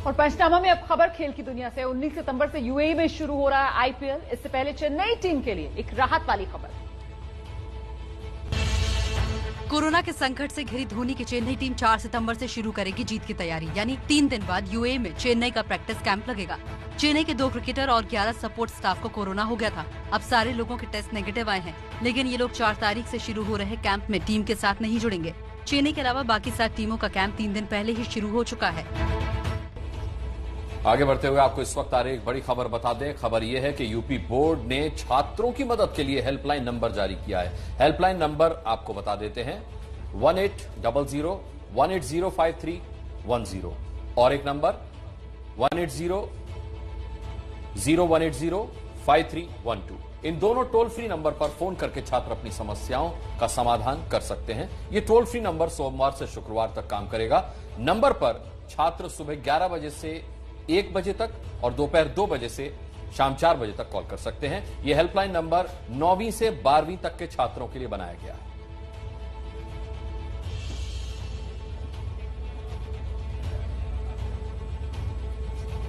और पंचनामा में अब खबर खेल की दुनिया से। 19 सितंबर से यूएई में शुरू हो रहा है IPL। इससे पहले चेन्नई टीम के लिए एक राहत वाली खबर। कोरोना के संकट से घिरी धोनी की चेन्नई टीम 4 सितंबर से शुरू करेगी जीत की तैयारी। यानी 3 दिन बाद यूएई में चेन्नई का प्रैक्टिस कैंप लगेगा। चेन्नई के 2 क्रिकेटर और 11 सपोर्ट स्टाफ को कोरोना हो गया था। अब सारे लोगों के टेस्ट नेगेटिव आए हैं, लेकिन ये लोग 4 तारीख से शुरू हो रहे कैंप में टीम के साथ नहीं जुड़ेंगे। चेन्नई के अलावा बाकी 7 टीमों का कैंप 3 दिन पहले ही शुरू हो चुका है। आगे बढ़ते हुए आपको इस वक्त आ रही एक बड़ी खबर बता दें। खबर यह है कि यूपी बोर्ड ने छात्रों की मदद के लिए हेल्पलाइन नंबर जारी किया है। हेल्पलाइन नंबर आपको बता देते हैं 1800-180-5310 और एक नंबर 180-0180-5312। इन दोनों टोल फ्री नंबर पर फोन करके छात्र अपनी समस्याओं का समाधान कर सकते हैं। ये टोल फ्री नंबर सोमवार से शुक्रवार तक काम करेगा। नंबर पर छात्र सुबह 11 बजे से 1 बजे तक और दोपहर 2 बजे से शाम 4 बजे तक कॉल कर सकते हैं। यह हेल्पलाइन नंबर 9वीं से 12वीं तक के छात्रों के लिए बनाया गया है।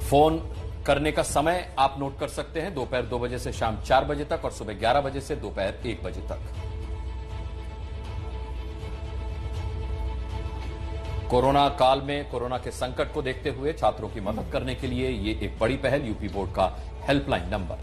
फोन करने का समय आप नोट कर सकते हैं, दोपहर 2 बजे से शाम 4 बजे तक और सुबह 11 बजे से दोपहर 1 बजे तक। कोरोना काल में कोरोना के संकट को देखते हुए छात्रों की मदद करने के लिए ये एक बड़ी पहल, यूपी बोर्ड का हेल्पलाइन नंबर।